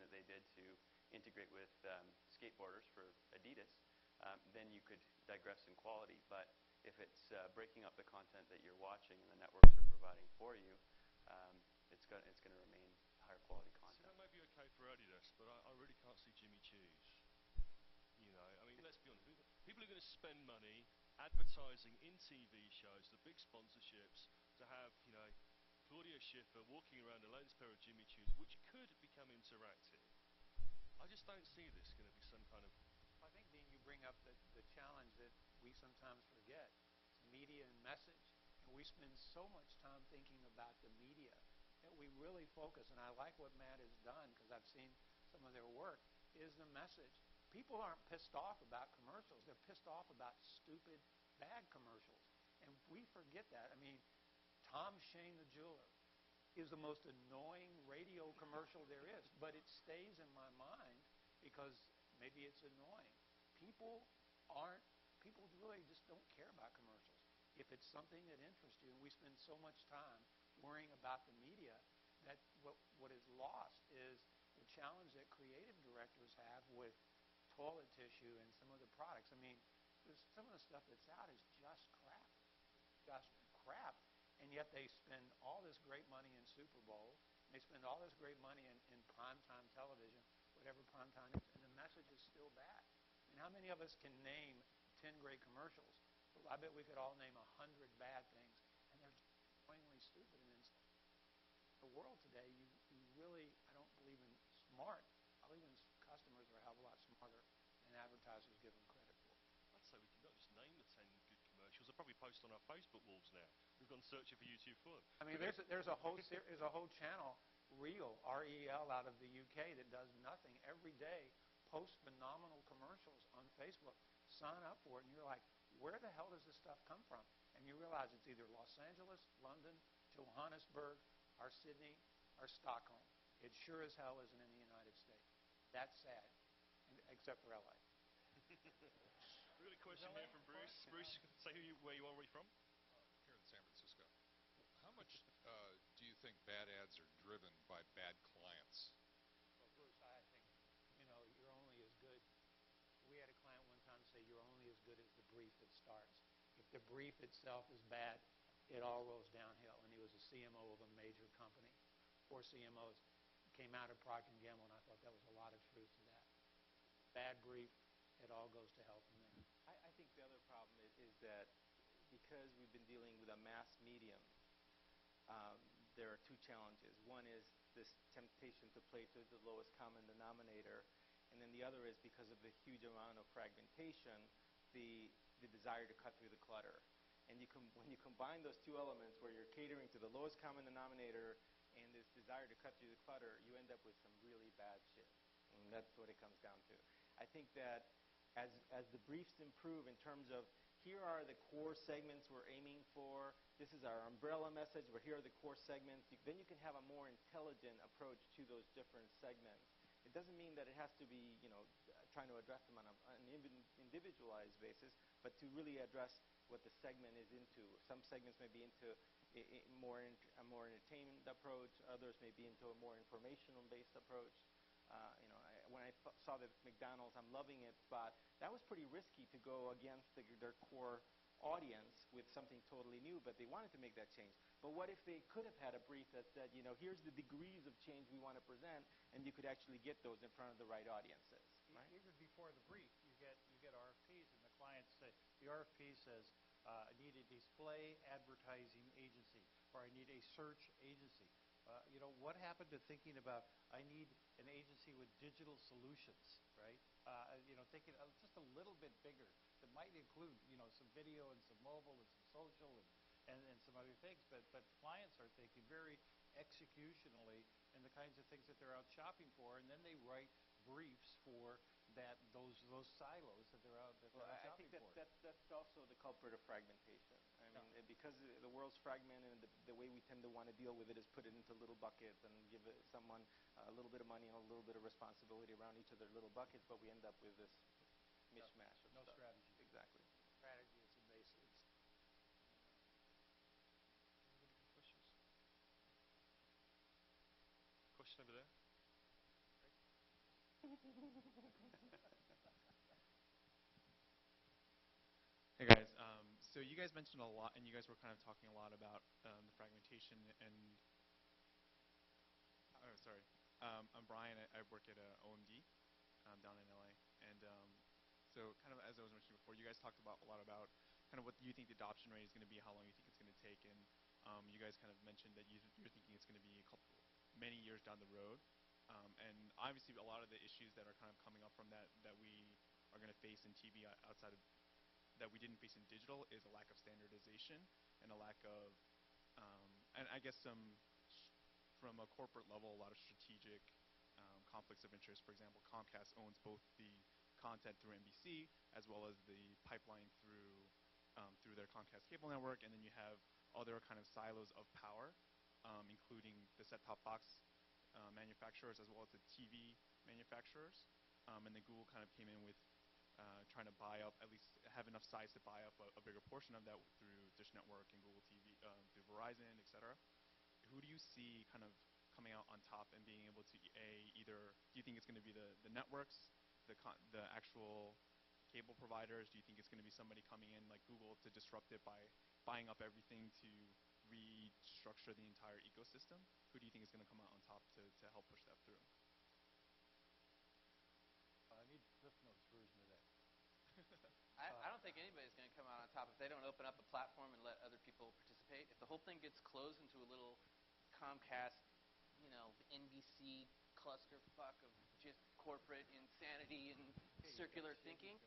that they did to integrate with skateboarders for Adidas, then you could digress in quality. But if it's breaking up the content that you're watching and the networks are providing for you, it's going to remain higher quality content. So that may be okay for Adidas, but I really can't see Jimmy Choo's. You know, I mean, let's be honest. People are going to spend money advertising in TV shows, the big sponsorships, to have, you know, Claudio Schiffer walking around a lens pair of Jimmy Choo's, which could become interactive. I just don't see this going to be some kind of... I think, Dean, you bring up the challenge that we sometimes forget. It's media and message. And we spend so much time thinking about the media that we really focus, and I like what Matt has done because I've seen some of their work, is the message. People aren't pissed off about commercials. They're pissed off about stupid, bad commercials. And we forget that. I mean, Tom Shane the jeweler is the most annoying radio commercial there is, but it stays in my mind because maybe it's annoying. People really just don't care about commercials. If it's something that interests you, and we spend so much time worrying about the media, that what is lost is the challenge that creative directors have with toilet tissue and some of the products. I mean, some of the stuff that's out is just crap. And yet they spend all this great money in Super Bowl. They spend all this great money in primetime television, whatever primetime is, and the message is still bad. I mean, how many of us can name 10 great commercials? I bet we could all name 100 bad things, and they're just annoyingly stupid. And in the world today, you really, I don't believe in smart. I believe in customers are a hell of a lot smarter than advertisers give them credit for. I'd say we can not just name the 10 good commercials. They'll probably post on our Facebook walls now. We've gone searching for YouTube for them. I mean, there's a whole channel, Reel, R-E-L, out of the UK that does nothing every day, posts phenomenal commercials on Facebook. Sign up for it, and you're like, where the hell does this stuff come from? And you realize it's either Los Angeles, London, Johannesburg, or Sydney, or Stockholm. It sure as hell isn't in the United States. That's sad, except for L.A. Really question here from Bruce. Bruce, say where you are from? Here in San Francisco. How much do you think bad ads are driven by bad clients? Well, Bruce, I think, you're only as good. We had a client one time say you're only as good as the brief that starts. If the brief itself is bad, it all rolls downhill. And he was a CMO of a major company. 4 CMOs came out of Procter & Gamble, and I thought that was a lot of truth to that. Bad brief, it all goes to hell from there. I think the other problem is that because we've been dealing with a mass medium, there are 2 challenges. One is this temptation to play to the lowest common denominator, and then the other is because of the huge amount of fragmentation, the desire to cut through the clutter. And when you combine those 2 elements where you're catering to the lowest common denominator and this desire to cut through the clutter, you end up with some really bad shit. And that's what it comes down to. I think that as the briefs improve in terms of here are the core segments we're aiming for, this is our umbrella message, where here are the core segments, then you can have a more intelligent approach to those different segments. It doesn't mean that it has to be, trying to address them on an individualized basis, but to really address what the segment is into. Some segments may be into a more entertainment approach. Others may be into a more informational-based approach. When I saw the McDonald's I'm Loving It spot, that was pretty risky to go against their core audience with something totally new, but they wanted to make that change. But what if they could have had a brief that said, here's the degrees of change we want to present, and you could actually get those in front of the right audiences, right? Even before the brief, you get RFPs, and the clients say, the RFP says, I need a display advertising agency, or I need a search agency. What happened to thinking about, I need an agency with digital solutions, right? Thinking just a little bit bigger that might include, some video and some mobile and some social and some other things. But clients are thinking very executionally and the kinds of things that they're out shopping for, and then they write briefs for those silos that they're out shopping for. I think that's also the culprit of fragmentation. I mean, because the world's fragmented, and the way we tend to want to deal with it is put it into little buckets and give someone a little bit of money and a little bit of responsibility around each of their little buckets, but we end up with this mishmash of no stuff. Strategy. Exactly. Strategy is the basis. Questions? Question over there. Hey guys, so you guys mentioned a lot, and you guys were kind of talking a lot about the fragmentation and, oh, sorry. I'm Brian. I work at OMD down in LA, and so kind of as I was mentioning before, you guys talked about a lot about kind of what you think the adoption rate is going to be, how long you think it's going to take, and you guys kind of mentioned that you're thinking it's going to be many years down the road, and obviously a lot of the issues that are kind of coming up from that we are going to face in TV outside of that we didn't face in digital is a lack of standardization and a lack of, and I guess from a corporate level, a lot of strategic conflicts of interest. For example, Comcast owns both the content through NBC as well as the pipeline through their Comcast cable network, and then you have other kind of silos of power, including the set-top box manufacturers as well as the TV manufacturers, and then Google kind of came in with trying to buy up, at least have enough size to buy up a bigger portion of that through Dish Network and Google TV, through Verizon, et cetera. Who do you see kind of coming out on top and being able to, either, do you think it's going to be the networks, the actual cable providers? Do you think it's going to be somebody coming in like Google to disrupt it by buying up everything to restructure the entire ecosystem? Who do you think is going to come out on top to help push that through? I need Cliff Notes version of that. I don't think anybody's going to come out on top if they don't open up a platform and let other people participate. If the whole thing gets closed into a little Comcast, NBC clusterfuck of just corporate insanity and circular thinking,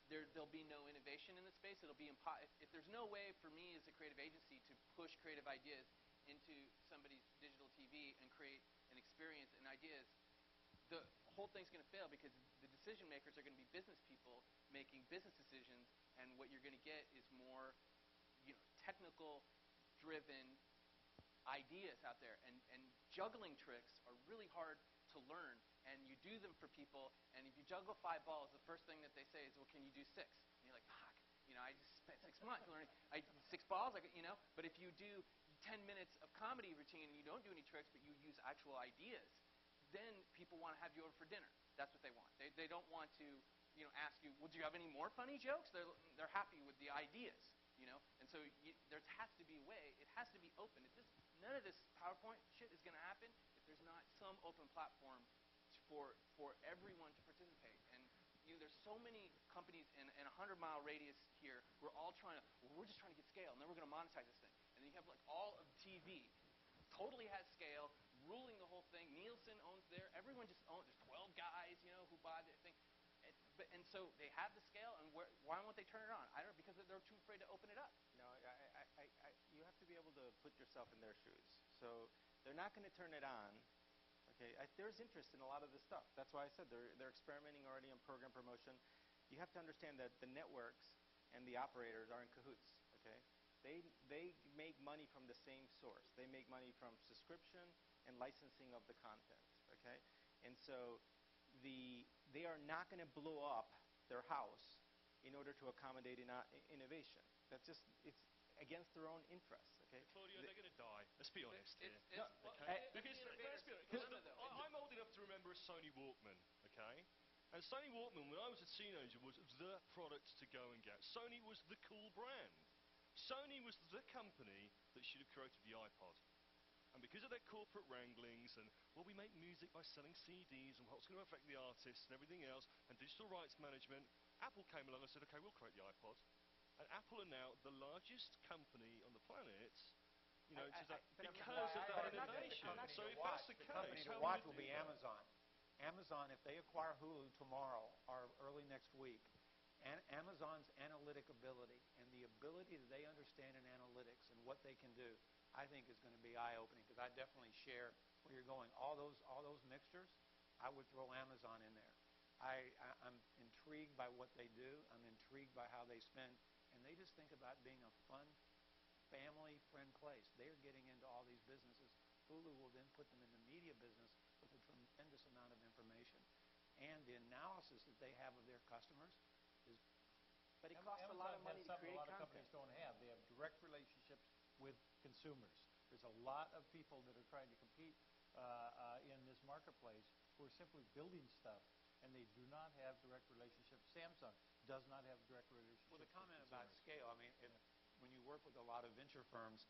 there'll be no innovation in the space. It'll be if there's no way for me as a creative agency to push creative ideas into somebody's digital TV and create an experience and ideas, the whole thing's going to fail because the decision makers are going to be business people making business decisions, and what you're going to get is more technical driven ideas out there, and juggling tricks are really hard to learn, and you do them for people, and if you juggle 5 balls, the first thing that they say is, well, can you do 6? And you're like, fuck, I just spent 6 months learning 6 balls, but if you do 10 minutes of comedy routine and you don't do any tricks, but you use actual ideas, then people want to have you over for dinner. That's what they want. They don't want to ask you, well, do you have any more funny jokes? They're happy with the ideas, and so there has to be a way. It has to be open. None of this PowerPoint shit is going to happen if there's not some open platform for everyone to participate. And there's so many companies in a 100-mile radius here. We're just trying to get scale, and then we're going to monetize this thing. And then you have like all of TV totally has scale, ruling the whole thing. Nielsen owns everyone just owns. There's 12 guys, who buy the thing. And so they have the scale, and why won't they turn it on? I don't know, because they're too afraid to open it up. No, you have to be able to put yourself in their shoes. So they're not going to turn it on. Okay, there's interest in a lot of this stuff. That's why I said they're experimenting already on program promotion. You have to understand that the networks and the operators are in cahoots. Okay, they make money from the same source. They make money from subscription and licensing of the content. Okay, and so they are not going to blow up their house in order to accommodate innovation. It's against their own interests. Okay, Claudio, they're going to die. Let's be honest here. Because I'm old enough to remember a Sony Walkman. Okay, and Sony Walkman, when I was a teenager, was the product to go and get. Sony was the cool brand. Sony was the company that should have created the iPod. And because of their corporate wranglings and, well, we make music by selling CDs and what's going to affect the artists and everything else, and digital rights management, Apple came along and said, okay, we'll create the iPod. And Apple are now the largest company on the planet, because of that innovation. So if that's the case, the company to watch will be Amazon. Amazon, if they acquire Hulu tomorrow or early next week, and Amazon's analytic ability and the ability that they understand in analytics and what they can do, I think is going to be eye-opening, because I definitely share where you're going. All those mixtures, I would throw Amazon in there. I'm intrigued by what they do. I'm intrigued by how they spend, and they just think about being a fun, family-friend place. They're getting into all these businesses. Hulu will then put them in the media business with a tremendous amount of information. And the analysis that they have of their customers is... But it costs a lot of money to create content. A lot of content. companies don't have. They have direct relationships with consumers. There's a lot of people that are trying to compete in this marketplace, who are simply building stuff, and they do not have direct relationships. Samsung does not have direct relationships. Well, the comment with about consumers. scale, I mean, when you work with a lot of venture firms,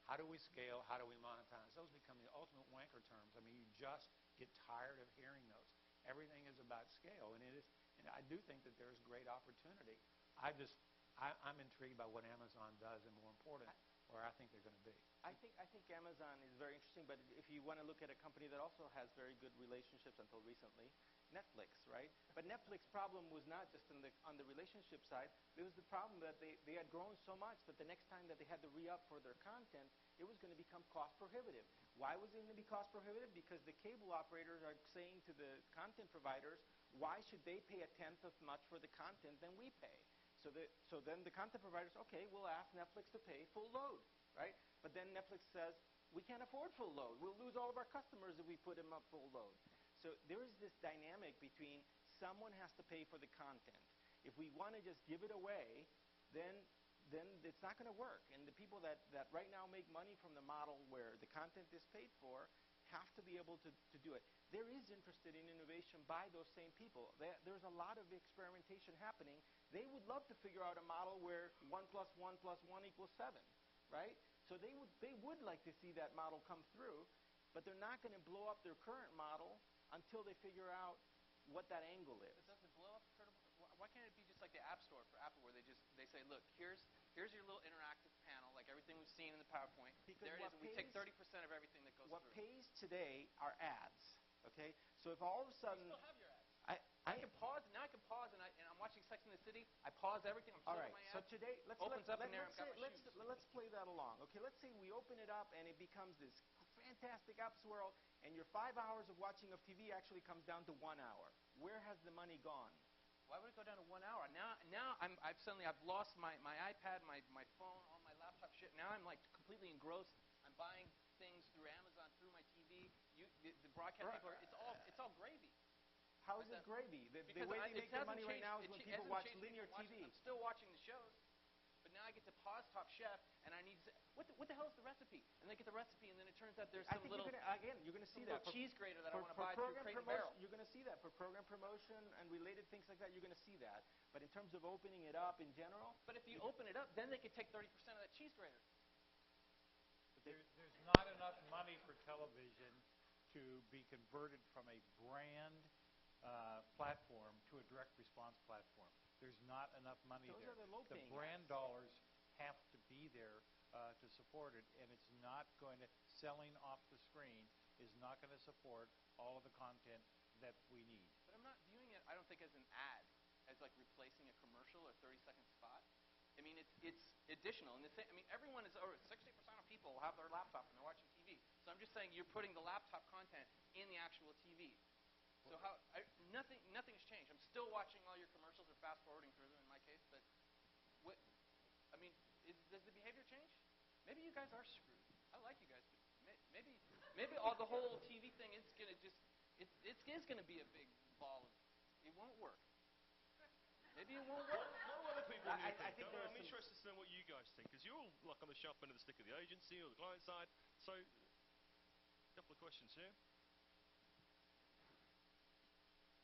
how do we scale? How do we monetize? Those become the ultimate wanker terms. I mean, you just get tired of hearing those. Everything is about scale, and it is. And I do think that there's great opportunity. I'm intrigued by what Amazon does, and more important, where I think they're going to be. I think Amazon is very interesting, but if you want to look at a company that also has very good relationships until recently, Netflix, right? But Netflix problem was not just on the relationship side. It was the problem that they had grown so much that the next time that they had to re-up for their content, it was going to become cost prohibitive. Why was it going to be cost prohibitive? Because the cable operators are saying to the content providers, why should they pay a tenth of much for the content than we pay? So then the content providers, okay, we'll ask Netflix to pay full load, right? But then Netflix says, we can't afford full load. We'll lose all of our customers if we put them up full load. So there is this dynamic between someone has to pay for the content. If we want to just give it away, then it's not going to work. And the people that right now make money from the model where the content is paid for have to be able to do it. There is interest in innovation by those same people. There's a lot of experimentation happening. They would love to figure out a model where 1 + 1 + 1 = 7, right? So they would like to see that model come through, but they're not going to blow up their current model until they figure out what that angle is. But does it blow up? Why can't it be just like the App Store for Apple, where they say, look, here's your little interactive panel, like everything we've seen in the PowerPoint. Because there it is, and we take 30% of everything that goes what through. pays today are ads. Okay, so if all of a sudden You still have your ads. I can pause. Now I can pause, and I'm watching Sex and the City. I pause everything. I'm all still right. my So ads. today, let's play that along. Okay, let's say we open it up and it becomes this fantastic apps world, and your 5 hours of watching of TV actually comes down to 1 hour. Where has the money gone? Why would it go down to 1 hour? Now I've lost my iPad, my phone, all my laptop shit. Now I'm like completely engrossed. I'm buying things through Amazon, through my TV. The broadcast people it's all gravy. How is it gravy? The way they make their money right now is when people watch linear TV. I'm still watching the shows, but now I get to pause Top Chef, and I need to say, what the hell is the recipe? And they get the recipe, and then it turns out there's some little you're going to see that cheese grater that I want to buy through Crate and Barrel. You're going to see that for program promotion and related things like that. You're going to see that. But in terms of opening it up in general, but if you open it up, then they could take 30% of that cheese grater. There's not enough money for television to be converted from a brand platform to a direct response platform. There's not enough money Those there. are the low-paying brand ads. dollars have to be there to support it, and it's not going to, selling off the screen is not going to support all of the content that we need. But I'm not viewing it, I don't think, as an ad, as like replacing a commercial or 30-second spot. I mean, it's additional. And everyone is, 60% of people have their laptop and they're watching TV. So I'm just saying you're putting the laptop content in the actual TV. So nothing's changed. I'm still watching all your commercials or fast forwarding through them in my case. But does the behavior change? Maybe you guys are screwed. I like you guys, but maybe all the whole TV thing is gonna it's gonna be a big ball. It won't work. Maybe it won't work. What do other people think? I'm some interested to know what you guys think, because you're all like on the sharp end of the stick of the agency or the client side. So, a couple of questions here.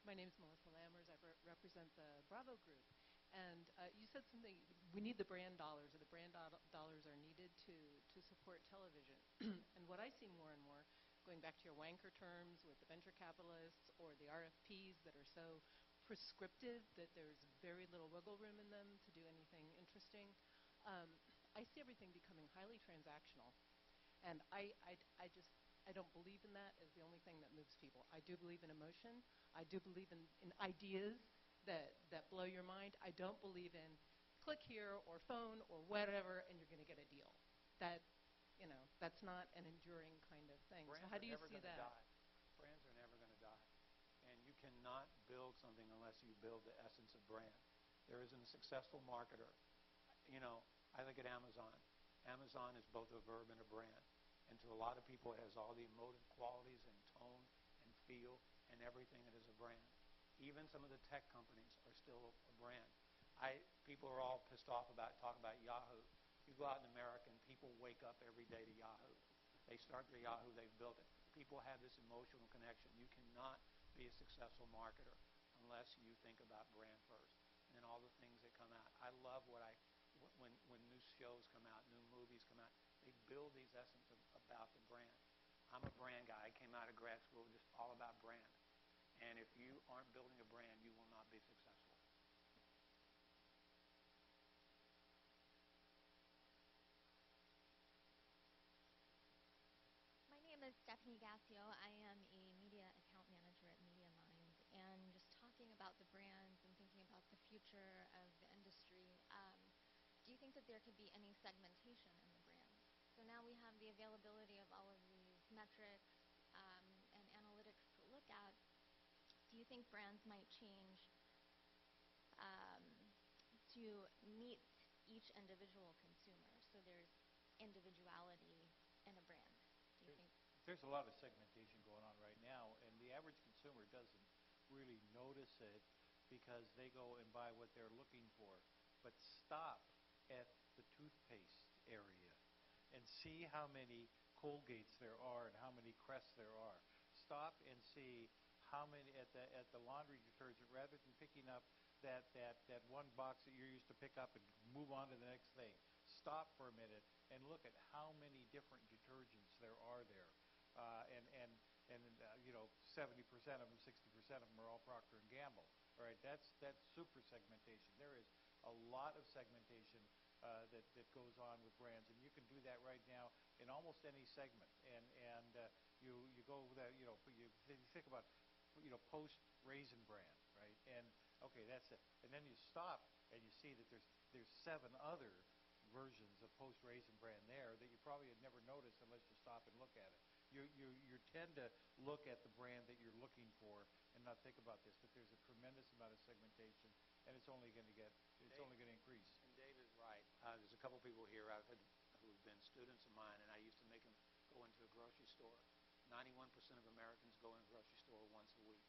My name is Melissa Lammers. I represent the Bravo Group. And you said something, we need the brand dollars, or the brand dollars are needed to support television. And what I see more and more, going back to your wanker terms with the venture capitalists or the RFPs that are so prescriptive that there's very little wiggle room in them to do anything interesting, I see everything becoming highly transactional. And I don't believe in that as the only thing that moves people. I do believe in emotion. I do believe in ideas that blow your mind. I don't believe in click here or phone or whatever and you're going to get a deal. That's not an enduring kind of thing. Brands so how do you are never see gonna that? Die. Brands are never going to die. And you cannot build something unless you build the essence of brand. There isn't a successful marketer. I look at Amazon. Amazon is both a verb and a brand. And to a lot of people, it has all the emotive qualities and tone and feel and everything that is a brand. Even some of the tech companies are still a brand. People are all pissed off about talking about Yahoo. You go out in America and people wake up every day to Yahoo. They start their Yahoo, they've built it. People have this emotional connection. You cannot successful marketer unless you think about brand first. And then all the things that come out. I love when new shows come out, new movies come out, they build these essence about the brand. I'm a brand guy. I came out of grad school just all about brand. And if you aren't building a brand, you will not be successful. My name is Stephanie Gassio. I am a media account manager at MediaMind. And just talking about the brands and thinking about the future of the industry, do you think that there could be any segmentation in the brands? So now we have the availability of all of these metrics and analytics to look at. Do you think brands might change to meet each individual consumer? So there's individuality in a brand. Do you think? There's a lot of segmentation going on right now, and the average consumer doesn't really notice it because they go and buy what they're looking for. But stop at the toothpaste area and see how many Colgates there are and how many Crests there are. Stop and see how many at the laundry detergent, rather than picking up that one box that you're used to pick up and move on to the next thing. Stop for a minute and look at how many different detergents there are there. 70% of them, 60% of them are all Procter & Gamble. All right, that's super segmentation. There is a lot of segmentation that goes on with brands, and you can do that right now in almost any segment. You go that you think about Post Raisin Bran, right? And okay, that's it. And then you stop and you see that there's 7 other versions of Post Raisin Bran there that you probably had never noticed unless you stop and look at it. You tend to look at the brand that you're looking for and not think about this, but there's a tremendous amount of segmentation, and it's only going to increase. And Dave is right. There's a couple people here who've been students of mine, and I used to make them go into a grocery store. 91% of Americans go in a grocery store once a week.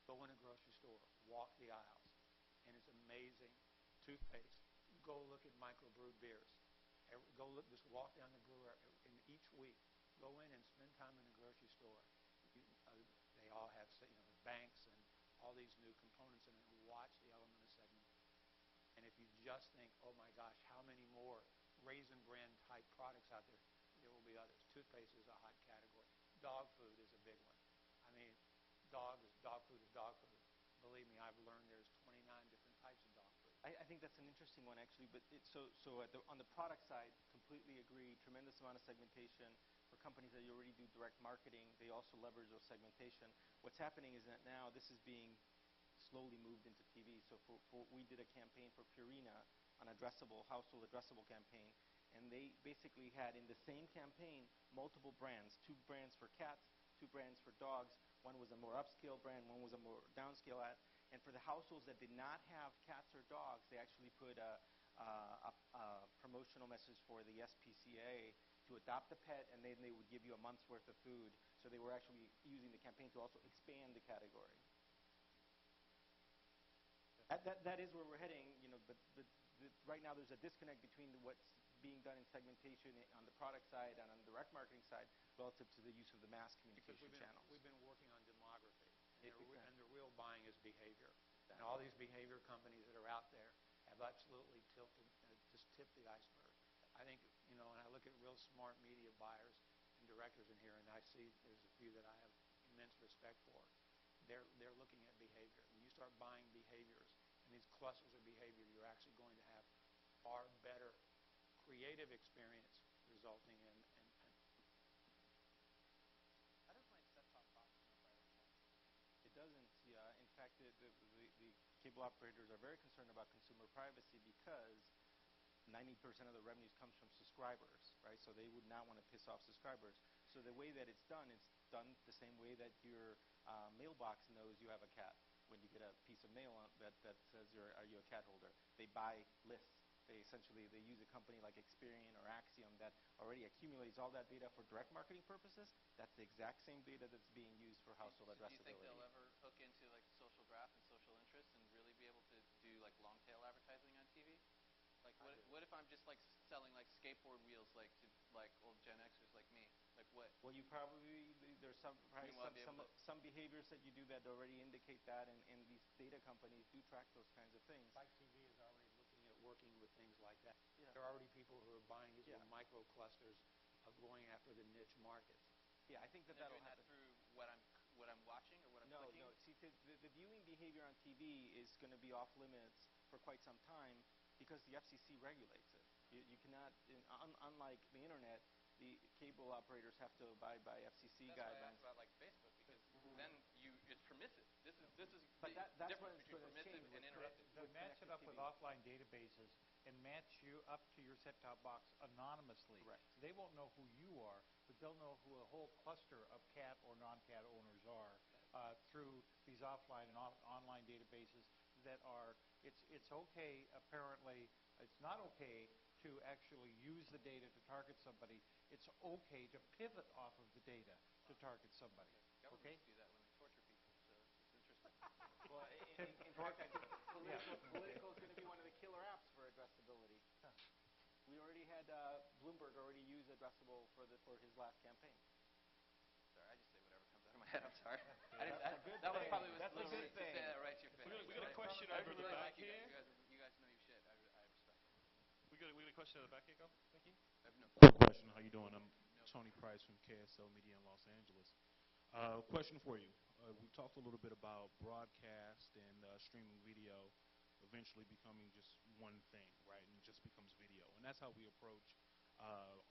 Go in a grocery store, walk the aisles, and it's amazing. Toothpaste. Go look at microbrewed beers. Just walk down the brewer, and each week, go in and spend time in a grocery store. They all have banks and all these new components in it. Watch the element of segmentation. And if you just think, oh my gosh, how many more Raisin Bran type products out there, there will be others. Toothpaste is a hot category. Dog food is a big one. I mean, dog food is dog food. Believe me, I've learned there's 29 different types of dog food. I think that's an interesting one, actually. But on the product side, completely agree. Tremendous amount of segmentation. For companies that already do direct marketing, they also leverage those segmentation. What's happening is that now this is being slowly moved into TV. So we did a campaign for Purina, an household addressable campaign, and they basically had in the same campaign multiple brands, 2 brands for cats, 2 brands for dogs. One was a more upscale brand, one was a more downscale ad. And for the households that did not have cats or dogs, they actually put a promotional message for the SPCA to adopt a pet, and then they would give you a month's worth of food. So they were actually using the campaign to also expand the category. That is where we're heading, but right now there's a disconnect between what's being done in segmentation on the product side and on the direct marketing side relative to the use of the mass communication channels. We've been working on demography, and the real buying is behavior. And all these behavior companies that are out there have absolutely just tipped the iceberg. I think, and I look at real smart media buyers and directors in here, and I see there's a few that I have immense respect for. They're looking at behavior. When you start buying behaviors and these clusters of behavior, you're actually going to have far better creative experience resulting in How does my set-top box know if I have a cat? It doesn't. Yeah. In fact, the cable operators are very concerned about consumer privacy because 90% of the revenues comes from subscribers, right? So they would not want to piss off subscribers. So the way that it's done the same way that your mailbox knows you have a cat. When you get a piece of mail that says, are you a cat holder? They buy lists. They use a company like Experian or Axiom that already accumulates all that data for direct marketing purposes. That's the exact same data that's being used for household addressability. Do you think they'll ever hook into like social graph and social interest and really be able to do like long tail advertising on TV? Like what if I'm just like selling like skateboard wheels like to like old Gen Xers like me? Like what? Well, there's some behaviors that you do that already indicate that, and these data companies do track those kinds of things. Spike TV is already looking at working with things like that. Yeah. There are already people who are buying these little micro clusters of going after the niche markets. Yeah, I think They're that'll doing that happen. through what I'm watching or what I'm clicking? No. See, the viewing behavior on TV is going to be off limits for quite some time because the FCC regulates it. You cannot, unlike the internet, the cable operators have to abide by FCC guidelines. That's why I asked about like Facebook, because then it's permissive. This is but the that's difference between permissive and interrupted. They match it up with offline databases and match you up to your set-top box anonymously. Correct. They won't know who you are, but they'll know who a whole cluster of cat or non-cat owners are through these offline and online databases that are. It's okay, apparently. It's not okay to actually use the data to target somebody. It's okay to pivot off of the data to target somebody. Governments do that when they torture people, so it's interesting. Well, in fact, I think political is going to be one of the killer apps for addressability. Huh. We already had Bloomberg already use addressable for his last campaign. Sorry, I just say whatever comes out of my head. I'm sorry. That was probably a little rude to say that right to your face. We got a question over the back here. You guys know your shit. I respect it. We got a question over the back here. Go. Thank you. I have no Quick question. How you doing? I'm Tony Price from KSL Media in Los Angeles. Question for you. We talked a little bit about broadcast and streaming video eventually becoming just one thing, right? And it just becomes video. And that's how we approach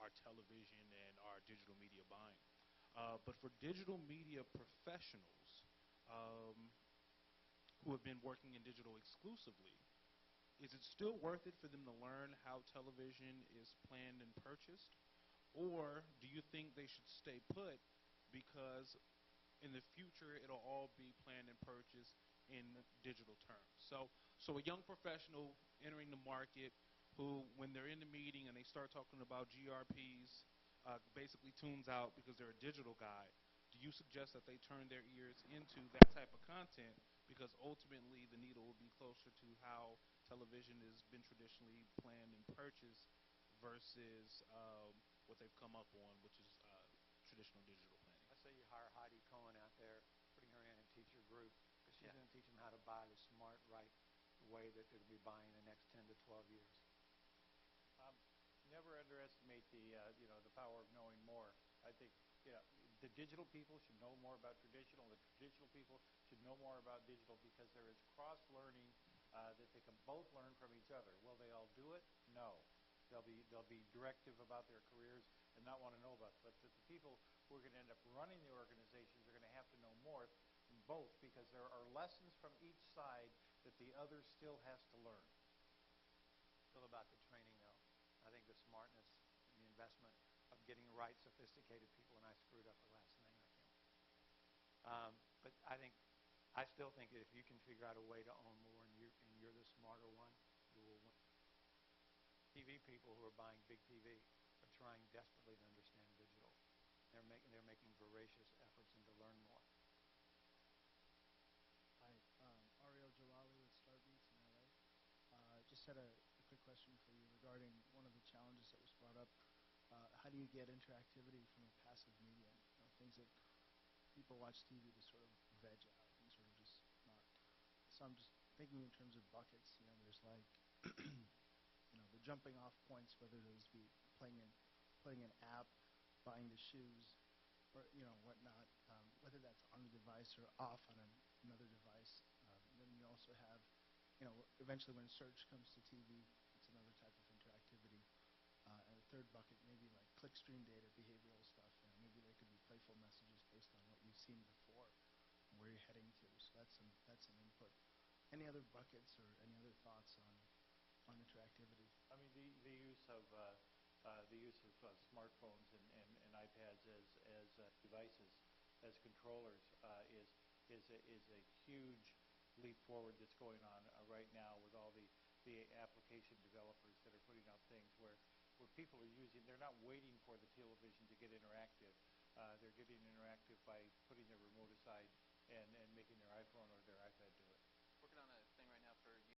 our television and our digital media buying. But for digital media professionals who have been working in digital exclusively, is it still worth it for them to learn how television is planned and purchased? Or do you think they should stay put because in the future it'll all be planned and purchased in digital terms? So a young professional entering the market who, when they're in the meeting and they start talking about GRPs, basically tunes out because they're a digital guy. Do you suggest that they turn their ears into that type of content because ultimately the needle will be closer to how television has been traditionally planned and purchased versus what they've come up on, which is traditional digital planning? I say you hire Heidi Cohen out there, bring her in and teach her group, because she's going to teach them how to buy the smart, right way that they're going to be buying the next 10 to 12 years. Never underestimate the power of knowing more. I think the digital people should know more about traditional. The traditional people should know more about digital because there is cross-learning that they can both learn from each other. Will they all do it? No. They'll be directive about their careers and not want to know about it. But the people who are going to end up running the organizations are going to have to know more from both because there are lessons from each side that the other still has to learn. Still about the training, though. I think the smartness and the investment of getting right sophisticated people, and I screwed up the last name. But I still think that if you can figure out a way to own more and you're the smarter one, you will win. TV people who are buying big TV are trying desperately to understand digital. They're making voracious efforts to learn more. Hi, Ariel Jalalu with Starbeats in LA. Just had a quick question for you regarding one of the challenges that was brought up. How do you get interactivity from a passive medium? Things that people watch TV to sort of veg out and sort of just not. So I'm just thinking in terms of buckets. There's like the jumping off points, whether those be playing an app, buying the shoes, or whatnot. Whether that's on the device or off on another device. Then you also have, eventually when search comes to TV, it's another type of interactivity. And a third bucket, maybe like clickstream data, behavioral stuff. Maybe there could be playful messages based on what you've seen before and where you're heading to. So that's some input. Any other buckets or any other thoughts on interactivity? I mean, the use of smartphones and iPads as devices, as controllers, is a huge leap forward that's going on right now with all the application developers that are putting out things where people are they're not waiting for the television to get interactive. They're getting interactive by putting their remote aside and making their iPhone or their iPad do it.